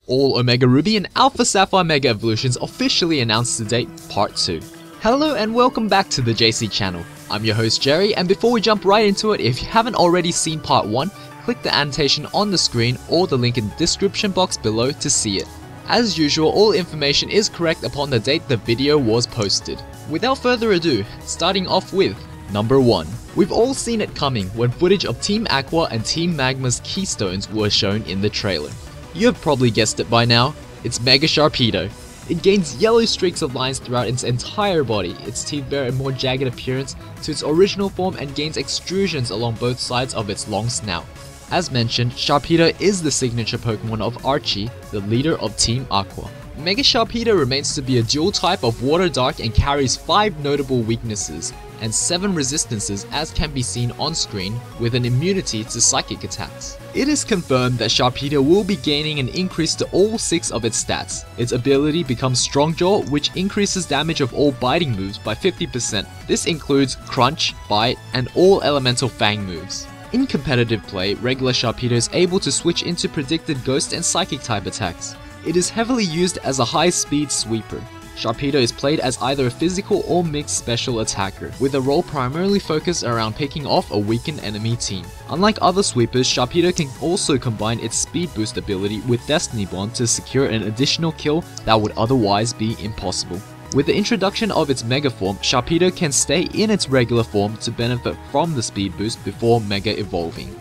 All Omega Ruby and Alpha Sapphire Mega Evolutions officially announced today, Part 2. Hello and welcome back to the JC channel. I'm your host Jerry, and before we jump right into it, if you haven't already seen Part 1, click the annotation on the screen or the link in the description box below to see it. As usual, all information is correct upon the date the video was posted. Without further ado, starting off with Number 1. We've all seen it coming when footage of Team Aqua and Team Magma's keystones were shown in the trailer. You have probably guessed it by now, it's Mega Sharpedo. It gains yellow streaks of lines throughout its entire body, its teeth bear a more jagged appearance to its original form and gains extrusions along both sides of its long snout. As mentioned, Sharpedo is the signature Pokemon of Archie, the leader of Team Aqua. Mega Sharpedo remains to be a dual type of Water Dark and carries 5 notable weaknesses and 7 resistances as can be seen on screen, with an immunity to psychic attacks. It is confirmed that Sharpedo will be gaining an increase to all 6 of its stats. Its ability becomes Strong Jaw, which increases damage of all biting moves by 50%. This includes Crunch, Bite, and all elemental Fang moves. In competitive play, regular Sharpedo is able to switch into predicted Ghost and Psychic type attacks. It is heavily used as a high-speed sweeper. Sharpedo is played as either a physical or mixed special attacker, with a role primarily focused around picking off a weakened enemy team. Unlike other sweepers, Sharpedo can also combine its speed boost ability with Destiny Bond to secure an additional kill that would otherwise be impossible. With the introduction of its Mega form, Sharpedo can stay in its regular form to benefit from the speed boost before Mega evolving.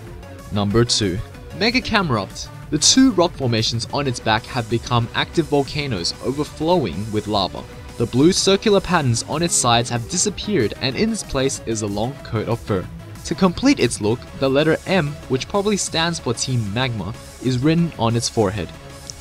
Number 2. Mega Camerupt. The 2 rock formations on its back have become active volcanoes overflowing with lava. The blue circular patterns on its sides have disappeared, and in its place is a long coat of fur. To complete its look, the letter M, which probably stands for Team Magma, is written on its forehead.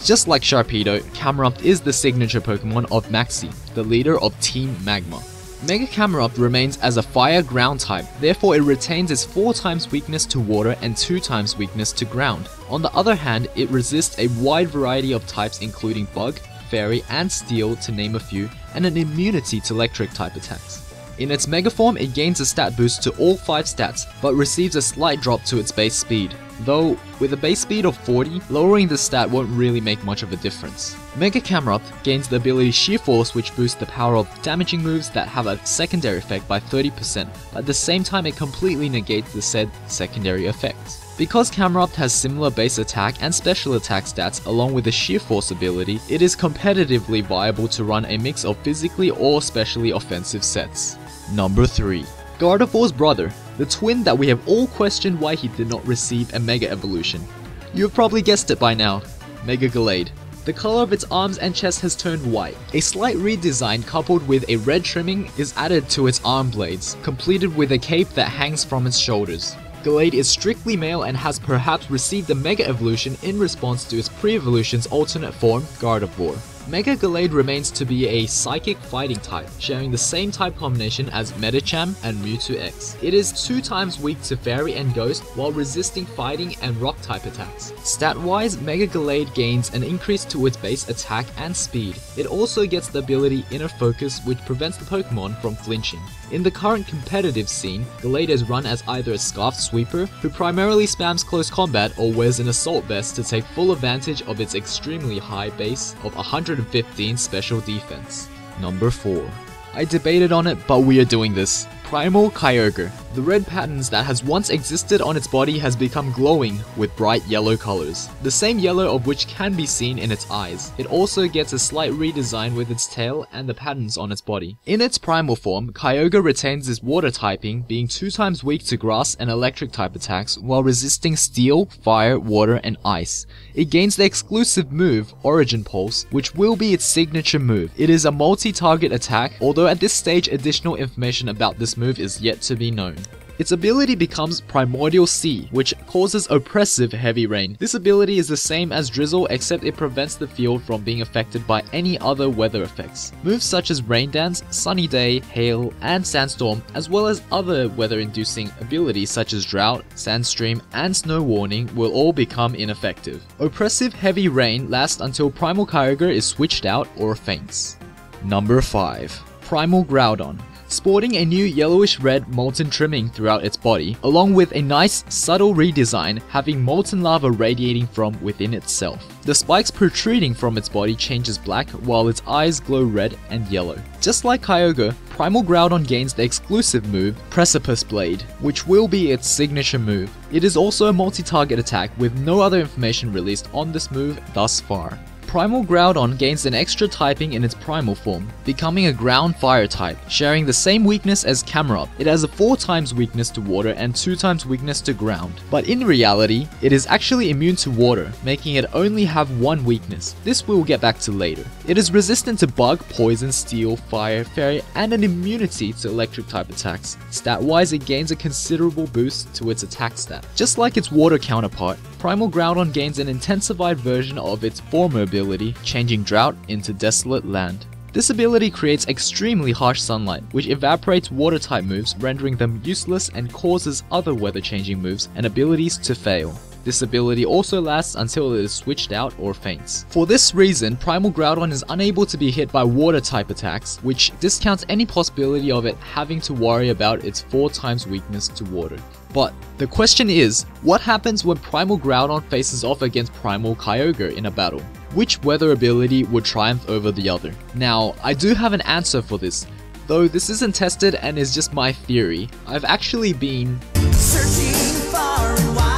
Just like Sharpedo, Camerupt is the signature Pokemon of Maxie, the leader of Team Magma. Mega Camerupt remains as a fire ground type, therefore it retains its 4 times weakness to water and 2 times weakness to ground. On the other hand, it resists a wide variety of types including bug, fairy, and steel to name a few, and an immunity to electric type attacks. In its Mega form, it gains a stat boost to all 5 stats, but receives a slight drop to its base speed. Though, with a base speed of 40, lowering the stat won't really make much of a difference. Mega Camerupt gains the ability Sheer Force, which boosts the power of damaging moves that have a secondary effect by 30%, but at the same time it completely negates the said secondary effects. Because Camerupt has similar base attack and special attack stats along with the Sheer Force ability, it is competitively viable to run a mix of physically or specially offensive sets. Number 3. Gardevoir's brother, the twin that we have all questioned why he did not receive a Mega Evolution. You have probably guessed it by now, Mega Gallade. The color of its arms and chest has turned white. A slight redesign coupled with a red trimming is added to its arm blades, completed with a cape that hangs from its shoulders. Gallade is strictly male and has perhaps received a Mega Evolution in response to its pre-evolution's alternate form, Gardevoir. Mega Gallade remains to be a psychic fighting type, sharing the same type combination as Medicham and Mewtwo X. It is 2 times weak to Fairy and Ghost while resisting fighting and rock type attacks. Stat-wise, Mega Gallade gains an increase to its base attack and speed. It also gets the ability Inner Focus, which prevents the Pokemon from flinching. In the current competitive scene, Gallade is run as either a Scarfed Sweeper, who primarily spams close combat, or wears an Assault Vest to take full advantage of its extremely high base of 115 special defense. Number 4. I debated on it, but we are doing this. Primal Kyogre. The red patterns that has once existed on its body has become glowing with bright yellow colors, the same yellow of which can be seen in its eyes. It also gets a slight redesign with its tail and the patterns on its body. In its primal form, Kyogre retains its water typing, being 2 times weak to grass and electric type attacks while resisting steel, fire, water, and ice. It gains the exclusive move, Origin Pulse, which will be its signature move. It is a multi-target attack, although at this stage additional information about this move is yet to be known. Its ability becomes Primordial Sea, which causes oppressive heavy rain. This ability is the same as Drizzle, except it prevents the field from being affected by any other weather effects. Moves such as Rain Dance, Sunny Day, Hail, and Sandstorm, as well as other weather-inducing abilities such as Drought, Sandstream, and Snow Warning will all become ineffective. Oppressive heavy rain lasts until Primal Kyogre is switched out or faints. Number 5. Primal Groudon. sporting a new yellowish-red molten trimming throughout its body, along with a nice, subtle redesign having molten lava radiating from within itself. The spikes protruding from its body changes black while its eyes glow red and yellow. Just like Kyogre, Primal Groudon gains the exclusive move, Precipice Blade, which will be its signature move. It is also a multi-target attack with no other information released on this move thus far. Primal Groudon gains an extra typing in its primal form, becoming a ground fire type, sharing the same weakness as Camerupt. It has a 4 times weakness to water and 2 times weakness to ground. But in reality, it is actually immune to water, making it only have 1 weakness. This we will get back to later. It is resistant to bug, poison, steel, fire, fairy, and an immunity to electric type attacks. Stat-wise, it gains a considerable boost to its attack stat. Just like its water counterpart, Primal Groudon gains an intensified version of its former ability, changing Drought into Desolate Land. This ability creates extremely harsh sunlight, which evaporates water type moves, rendering them useless and causes other weather changing moves and abilities to fail. This ability also lasts until it is switched out or faints. For this reason, Primal Groudon is unable to be hit by water type attacks, which discounts any possibility of it having to worry about its 4 times weakness to water. But the question is, what happens when Primal Groudon faces off against Primal Kyogre in a battle? Which weather ability would triumph over the other? Now, I do have an answer for this, though this isn't tested and is just my theory. I've actually been searching far and wide.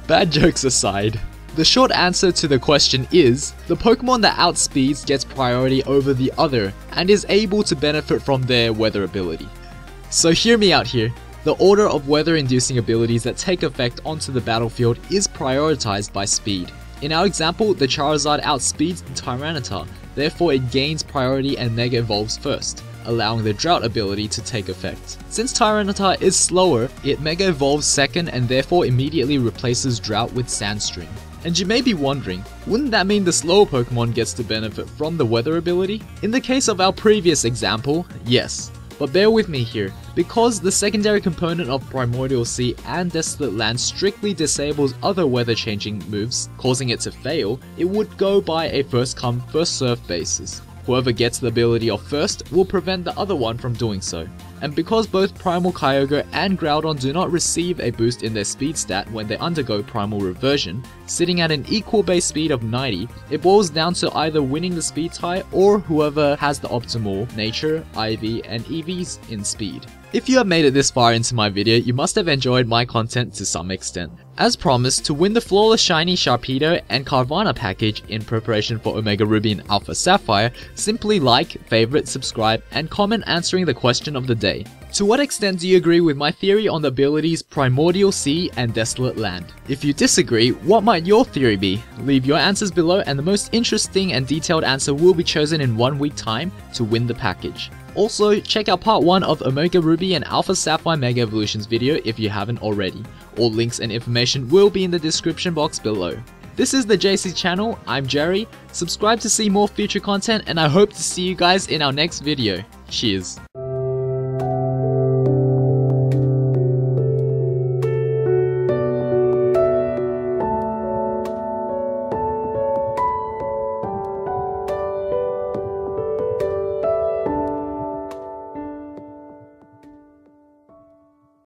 Bad jokes aside, the short answer to the question is, the Pokemon that outspeeds gets priority over the other and is able to benefit from their weather ability. So hear me out here. The order of weather-inducing abilities that take effect onto the battlefield is prioritized by speed. In our example, the Charizard outspeeds the Tyranitar, therefore it gains priority and Mega Evolves first, allowing the Drought ability to take effect. Since Tyranitar is slower, it Mega Evolves second and therefore immediately replaces Drought with Sandstream. And you may be wondering, wouldn't that mean the slower Pokemon gets to benefit from the weather ability? In the case of our previous example, yes. But bear with me here, because the secondary component of Primordial Sea and Desolate Land strictly disables other weather changing moves, causing it to fail, it would go by a first come first served basis. Whoever gets the ability off first will prevent the other one from doing so. And because both Primal Kyogre and Groudon do not receive a boost in their speed stat when they undergo Primal Reversion, sitting at an equal base speed of 90, it boils down to either winning the speed tie or whoever has the optimal Nature, IV, and EVs in speed. If you have made it this far into my video, you must have enjoyed my content to some extent. As promised, to win the Flawless Shiny Sharpedo and Carvanha package in preparation for Omega Ruby and Alpha Sapphire, simply like, favorite, subscribe, and comment answering the question of the day. To what extent do you agree with my theory on the abilities Primordial Sea and Desolate Land? If you disagree, what might your theory be? Leave your answers below and the most interesting and detailed answer will be chosen in 1 week time to win the package. Also, check out part 1 of Omega Ruby and Alpha Sapphire Mega Evolutions video if you haven't already. All links and information will be in the description box below. This is the JC channel, I'm Jerry, subscribe to see more future content and I hope to see you guys in our next video. Cheers.